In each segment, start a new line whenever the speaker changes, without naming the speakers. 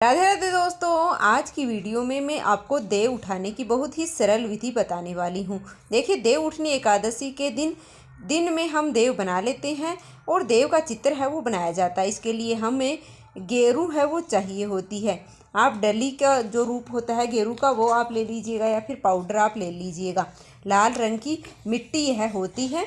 राधे राधे दोस्तों, आज की वीडियो में मैं आपको देव उठाने की बहुत ही सरल विधि बताने वाली हूँ। देखिए, देव उठनी एकादशी के दिन में हम देव बना लेते हैं और देव का चित्र है वो बनाया जाता है। इसके लिए हमें गेरू है वो चाहिए होती है। आप डली का जो रूप होता है गेरू का वो आप ले लीजिएगा या फिर पाउडर आप ले लीजिएगा। लाल रंग की मिट्टी यह होती है,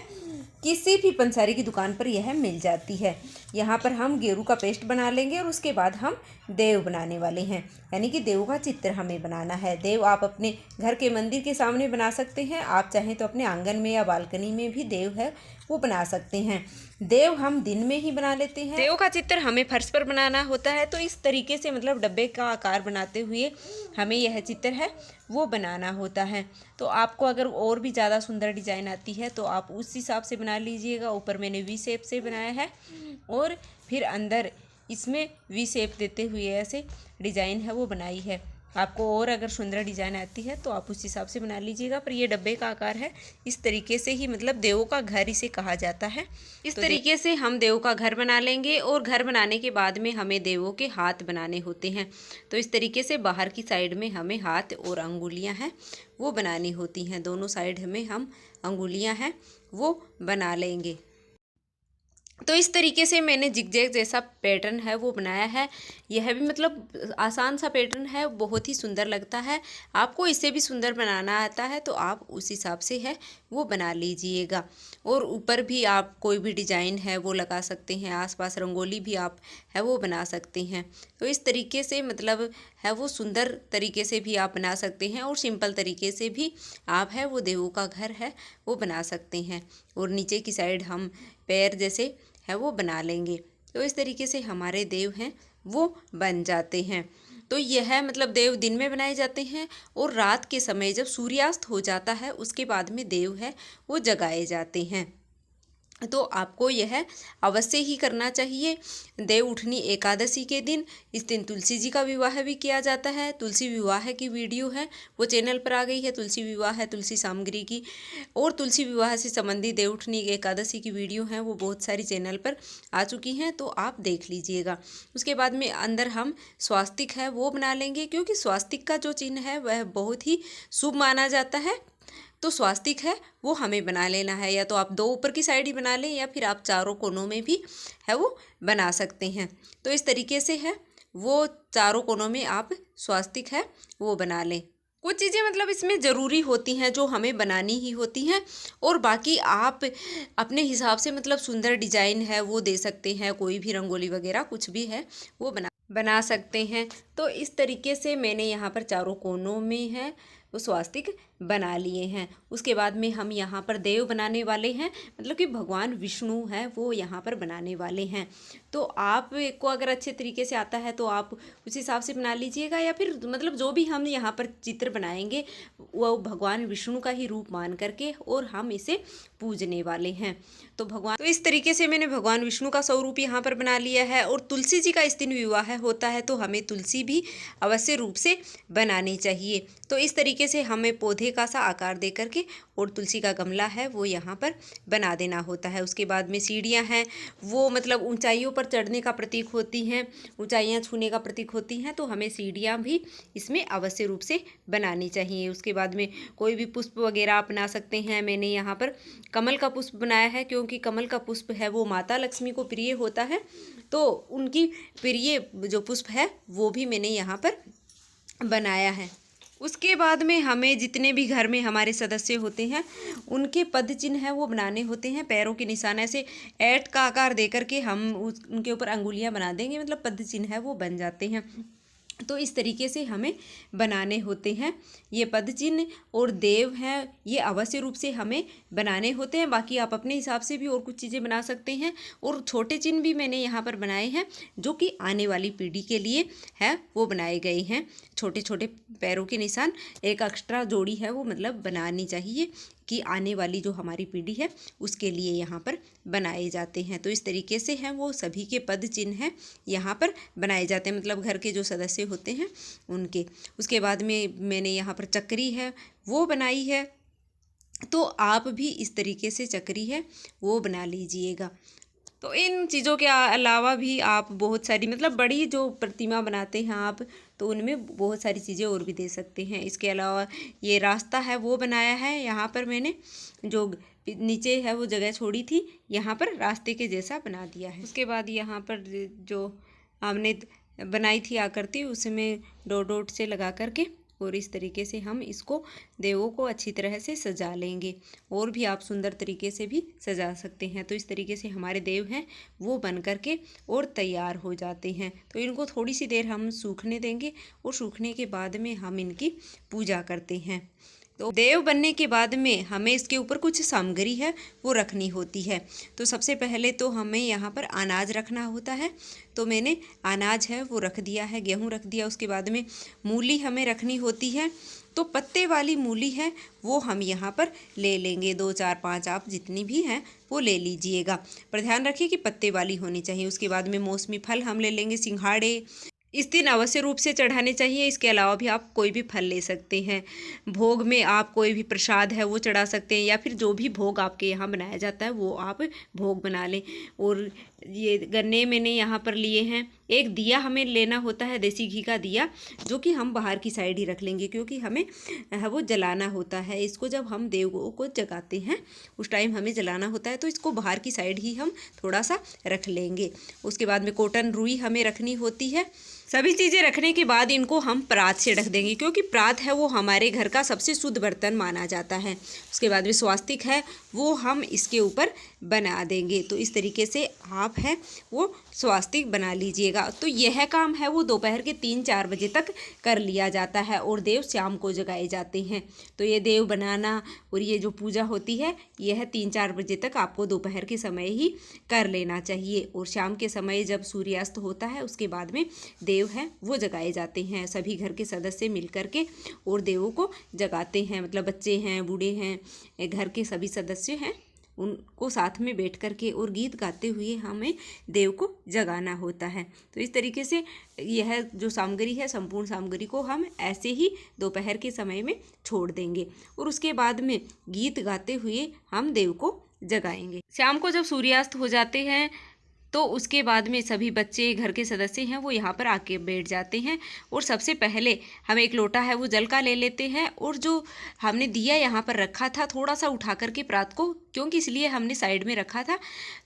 किसी भी पंसारी की दुकान पर यह मिल जाती है। यहाँ पर हम गेरू का पेस्ट बना लेंगे और उसके बाद हम देव बनाने वाले हैं, यानी कि देव का चित्र हमें बनाना है। देव आप अपने घर के मंदिर के सामने बना सकते हैं, आप चाहें तो अपने आंगन में या बालकनी में भी देव है वो बना सकते हैं। देव हम दिन में ही बना लेते हैं। देव का चित्र हमें फर्श पर बनाना होता है, तो इस तरीके से मतलब डब्बे का आकार बनाते हुए हमें यह चित्र है वो बनाना होता है। तो आपको अगर और भी ज़्यादा सुंदर डिज़ाइन आती है तो आप उस हिसाब से बना लीजिएगा। ऊपर मैंने वी शेप से बनाया है और फिर अंदर इसमें वी शेप देते हुए ऐसे डिज़ाइन है वो बनाई है। आपको और अगर सुंदर डिज़ाइन आती है तो आप उस हिसाब से बना लीजिएगा। पर ये डब्बे का आकार है, इस तरीके से ही मतलब देवों का घर इसे कहा जाता है। इस तरीके से हम देवों का घर बना लेंगे और घर बनाने के बाद में हमें देवों के हाथ बनाने होते हैं। तो इस तरीके से बाहर की साइड में हमें हाथ और अंगुलियां हैं वो बनानी होती हैं। दोनों साइड में हम अंगुलियां हैं वो बना लेंगे। तो इस तरीके से मैंने जिगजैग जैसा पैटर्न है वो बनाया है। यह भी मतलब आसान सा पैटर्न है, बहुत ही सुंदर लगता है। आपको इसे भी सुंदर बनाना आता है तो आप उस हिसाब से है वो बना लीजिएगा। और ऊपर भी आप कोई भी डिज़ाइन है वो लगा सकते हैं, आसपास रंगोली भी आप है वो बना सकते हैं। तो इस तरीके से मतलब है वो सुंदर तरीके से भी आप बना सकते हैं और सिंपल तरीके से भी आप है वो देवों का घर है वो बना सकते हैं। और नीचे की साइड हम पैर जैसे है वो बना लेंगे। तो इस तरीके से हमारे देव हैं वो बन जाते हैं। तो यह मतलब देव दिन में बनाए जाते हैं और रात के समय जब सूर्यास्त हो जाता है उसके बाद में देव है वो जगाए जाते हैं। तो आपको यह अवश्य ही करना चाहिए। देव उठनी एकादशी के दिन, इस दिन तुलसी जी का विवाह भी किया जाता है। तुलसी विवाह की वीडियो है वो चैनल पर आ गई है, तुलसी विवाह तुलसी सामग्री की। और तुलसी विवाह से संबंधित देव उठनी एकादशी की वीडियो हैं वो बहुत सारी चैनल पर आ चुकी हैं, तो आप देख लीजिएगा। उसके बाद में अंदर हम स्वास्तिक है वो बना लेंगे, क्योंकि स्वास्तिक का जो चिन्ह है वह बहुत ही शुभ माना जाता है। तो स्वास्तिक है वो हमें बना लेना है, या तो आप दो ऊपर की साइड ही बना लें या फिर आप चारों कोनों में भी है वो बना सकते हैं। तो इस तरीके से है वो चारों कोनों में आप स्वास्तिक है वो बना लें। कुछ चीज़ें मतलब इसमें ज़रूरी होती हैं जो हमें बनानी ही होती हैं, और बाकी आप अपने हिसाब से मतलब सुंदर डिजाइन है वो दे सकते हैं। कोई भी रंगोली वगैरह कुछ भी है वो बना सकते हैं। तो इस तरीके से मैंने यहाँ पर चारों कोनों में है वो स्वास्तिक बना लिए हैं। उसके बाद में हम यहाँ पर देव बनाने वाले हैं, मतलब कि भगवान विष्णु है वो यहाँ पर बनाने वाले हैं। तो आपको अगर अच्छे तरीके से आता है तो आप उस हिसाब से बना लीजिएगा, या फिर मतलब जो भी हम यहाँ पर चित्र बनाएंगे वो भगवान विष्णु का ही रूप मान करके और हम इसे पूजने वाले हैं। तो इस तरीके से मैंने भगवान विष्णु का स्वरूप यहाँ पर बना लिया है। और तुलसी जी का इस दिन विवाह होता है तो हमें तुलसी भी अवश्य रूप से बनानी चाहिए। तो इस तरीके से हमें पौधे का सा आकार दे करके और तुलसी का गमला है वो यहाँ पर बना देना होता है। उसके बाद में सीढ़ियाँ हैं वो मतलब ऊंचाइयों पर चढ़ने का प्रतीक होती हैं, ऊंचाइयाँ छूने का प्रतीक होती हैं, तो हमें सीढ़ियाँ भी इसमें अवश्य रूप से बनानी चाहिए। उसके बाद में कोई भी पुष्प वगैरह आप बना सकते हैं। मैंने यहाँ पर कमल का पुष्प बनाया है, क्योंकि कमल का पुष्प है वो माता लक्ष्मी को प्रिय होता है, तो उनकी प्रिय जो पुष्प है वो भी मैंने यहाँ पर बनाया है। उसके बाद में हमें जितने भी घर में हमारे सदस्य होते हैं उनके पद चिन्ह है वो बनाने होते हैं। पैरों के निशान ऐसे ऐट का आकार दे करके हम उनके ऊपर अंगुलियां बना देंगे, मतलब पद चिन्ह है वो बन जाते हैं। तो इस तरीके से हमें बनाने होते हैं ये पद चिन्ह, और देव हैं ये अवश्य रूप से हमें बनाने होते हैं। बाकी आप अपने हिसाब से भी और कुछ चीज़ें बना सकते हैं। और छोटे चिन्ह भी मैंने यहाँ पर बनाए हैं जो कि आने वाली पीढ़ी के लिए है वो बनाए गए हैं। छोटे छोटे पैरों के निशान एक एक्स्ट्रा जोड़ी है वो मतलब बनानी चाहिए कि आने वाली जो हमारी पीढ़ी है उसके लिए यहाँ पर बनाए जाते हैं। तो इस तरीके से हैं वो सभी के पद चिन्ह हैं यहाँ पर बनाए जाते हैं, मतलब घर के जो सदस्य होते हैं उनके। उसके बाद में मैंने यहाँ पर चक्री है वो बनाई है, तो आप भी इस तरीके से चक्री है वो बना लीजिएगा। तो इन चीज़ों के अलावा भी आप बहुत सारी मतलब बड़ी जो प्रतिमा बनाते हैं आप, तो उनमें बहुत सारी चीज़ें और भी दे सकते हैं। इसके अलावा ये रास्ता है वो बनाया है, यहाँ पर मैंने जो नीचे है वो जगह छोड़ी थी, यहाँ पर रास्ते के जैसा बना दिया है। उसके बाद यहाँ पर जो हमने बनाई थी आकृति, उसमें डॉट डॉट से लगा करके और इस तरीके से हम इसको देवों को अच्छी तरह से सजा लेंगे। और भी आप सुंदर तरीके से भी सजा सकते हैं। तो इस तरीके से हमारे देव हैं वो बन करके और तैयार हो जाते हैं। तो इनको थोड़ी सी देर हम सूखने देंगे और सूखने के बाद में हम इनकी पूजा करते हैं। तो देव बनने के बाद में हमें इसके ऊपर कुछ सामग्री है वो रखनी होती है। तो सबसे पहले तो हमें यहाँ पर अनाज रखना होता है। तो मैंने अनाज है वो रख दिया है, गेहूँ रख दिया। उसके बाद में मूली हमें रखनी होती है। तो पत्ते वाली मूली है वो हम यहाँ पर ले लेंगे, 2 4 5 आप जितनी भी हैं वो ले लीजिएगा, पर ध्यान रखिए कि पत्ते वाली होनी चाहिए। उसके बाद में मौसमी फल हम ले लेंगे, सिंघाड़े इस दिन अवश्य रूप से चढ़ाने चाहिए। इसके अलावा भी आप कोई भी फल ले सकते हैं। भोग में आप कोई भी प्रसाद है वो चढ़ा सकते हैं, या फिर जो भी भोग आपके यहाँ बनाया जाता है वो आप भोग बना लें। और ये गन्ने मैंने यहाँ पर लिए हैं। एक दिया हमें लेना होता है, देसी घी का दिया, जो कि हम बाहर की साइड ही रख लेंगे क्योंकि हमें वो जलाना होता है। इसको जब हम देवों को जगाते हैं उस टाइम हमें जलाना होता है, तो इसको बाहर की साइड ही हम थोड़ा सा रख लेंगे। उसके बाद में कॉटन रुई हमें रखनी होती है। सभी चीज़ें रखने के बाद इनको हम परात से ढक देंगे, क्योंकि परात है वो हमारे घर का सबसे शुद्ध बर्तन माना जाता है। उसके बाद में स्वास्तिक है वो हम इसके ऊपर बना देंगे। तो इस तरीके से आप है वो स्वास्तिक बना लीजिएगा। तो यह काम है वो दोपहर के 3 4 बजे तक कर लिया जाता है और देव शाम को जगाए जाते हैं। तो ये देव बनाना और ये जो पूजा होती है यह 3 4 बजे तक आपको दोपहर के समय ही कर लेना चाहिए। और शाम के समय जब सूर्यास्त होता है उसके बाद में देव हैं वो जगाए जाते हैं। सभी घर के सदस्य मिल करके और देवों को जगाते हैं, मतलब बच्चे हैं, बूढ़े हैं, घर के सभी सदस्य हैं, उनको साथ में बैठ करके और गीत गाते हुए हमें देव को जगाना होता है। तो इस तरीके से यह जो सामग्री है, संपूर्ण सामग्री को हम ऐसे ही दोपहर के समय में छोड़ देंगे और उसके बाद में गीत गाते हुए हम देव को जगाएंगे। शाम को जब सूर्यास्त हो जाते हैं तो उसके बाद में सभी बच्चे, घर के सदस्य हैं वो यहाँ पर आके बैठ जाते हैं और सबसे पहले हम एक लोटा है वो जल का ले लेते हैं। और जो हमने दिया यहाँ पर रखा था थोड़ा सा उठा करके प्रात को, क्योंकि इसलिए हमने साइड में रखा था,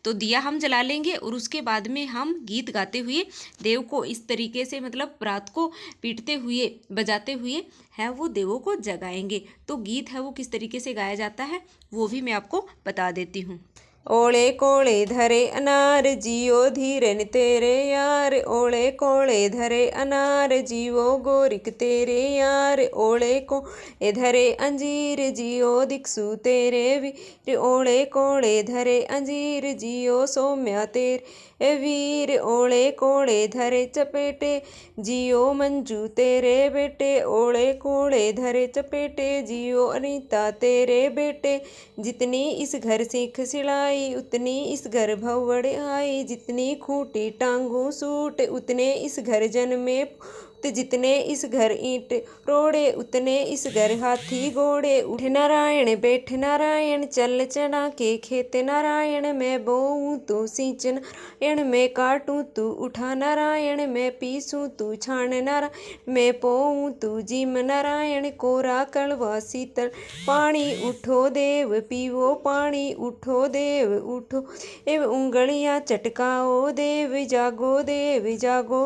तो दिया हम जला लेंगे और उसके बाद में हम गीत गाते हुए देव को इस तरीके से मतलब प्रात को पीटते हुए बजाते हुए है वो देवों को जगाएंगे। तो गीत है वो किस तरीके से गाया जाता है वो भी मैं आपको बता देती हूँ। ओले कोले धरे अनार जियो धीरन तेरे यार, ओले कोले धरे अनार जियो गोरिक तेरे यार, ओले कोले धरे अंजीर जियो दिक्सु तेरे वीर, ओले कोले धरे अंजीर जियो सौम्या तेरे वीर, ओले कोले धरे चपेटे जियो मंजू तेरे बेटे, ओले कोले धरे चपेटे जियो अनीता तेरे बेटे, जितनी इस घर सीख सिलाई उतनी इस घर भवड़ आई, जितनी खूंटी टांगू सूट उतने इस घर जन्मे, जितने इस घर ईंट रोड़े उतने इस घर हाथी घोड़े, उठ नारायण बैठ नारायण चल चना के खेत नारायण, मैं बोऊं तू सींच नारायण, मैं काटूं तू उठा नारायण, मैं पीसूं तू छान नारायण, मैं पोऊं तू जिम नारायण, कोरा कड़वा शीतल पानी उठो देव पीवो पानी, उठो देव उठो एव उंगलियां चटकाओ देव, जागो देव जागो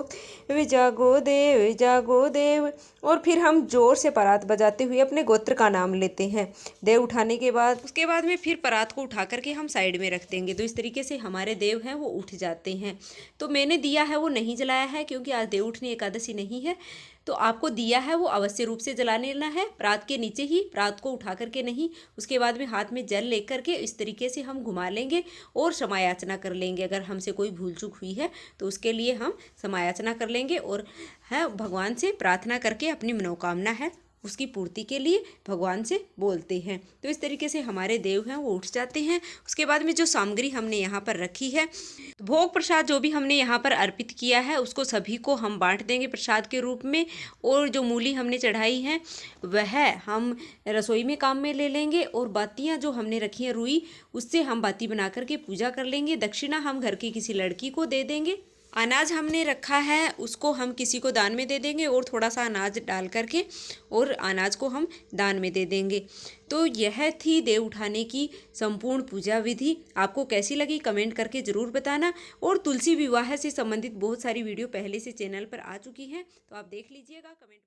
जागो देव जागो देव। और फिर हम जोर से परात बजाते हुए अपने गोत्र का नाम लेते हैं। देव उठाने के बाद उसके बाद में फिर परात को उठा करके हम साइड में रख देंगे। तो इस तरीके से हमारे देव हैं वो उठ जाते हैं। तो मैंने दिया है वो नहीं जलाया है क्योंकि आज देव उठनी एकादशी नहीं है। तो आपको दिया है वो अवश्य रूप से जला लेना है, परात के नीचे ही, परात को उठा करके नहीं। उसके बाद में हाथ में जल लेकर के इस तरीके से हम घुमा लेंगे और क्षमायाचना कर लेंगे। अगर हमसे कोई भूल चूक हुई है तो उसके लिए हम क्षमायाचना कर लेंगे और है भगवान से प्रार्थना करके अपनी मनोकामना है उसकी पूर्ति के लिए भगवान से बोलते हैं। तो इस तरीके से हमारे देव हैं वो उठ जाते हैं। उसके बाद में जो सामग्री हमने यहाँ पर रखी है, भोग प्रसाद जो भी हमने यहाँ पर अर्पित किया है उसको सभी को हम बांट देंगे प्रसाद के रूप में। और जो मूली हमने चढ़ाई है वह हम रसोई में काम में ले लेंगे, और बातियाँ जो हमने रखी हैं रुई, उससे हम बाती बना करके पूजा कर लेंगे। दक्षिणा हम घर की किसी लड़की को दे देंगे। अनाज हमने रखा है उसको हम किसी को दान में दे देंगे, और थोड़ा सा अनाज डाल करके और अनाज को हम दान में दे देंगे। तो यह थी देव उठाने की संपूर्ण पूजा विधि। आपको कैसी लगी कमेंट करके ज़रूर बताना। और तुलसी विवाह से संबंधित बहुत सारी वीडियो पहले से चैनल पर आ चुकी हैं, तो आप देख लीजिएगा। कमेंट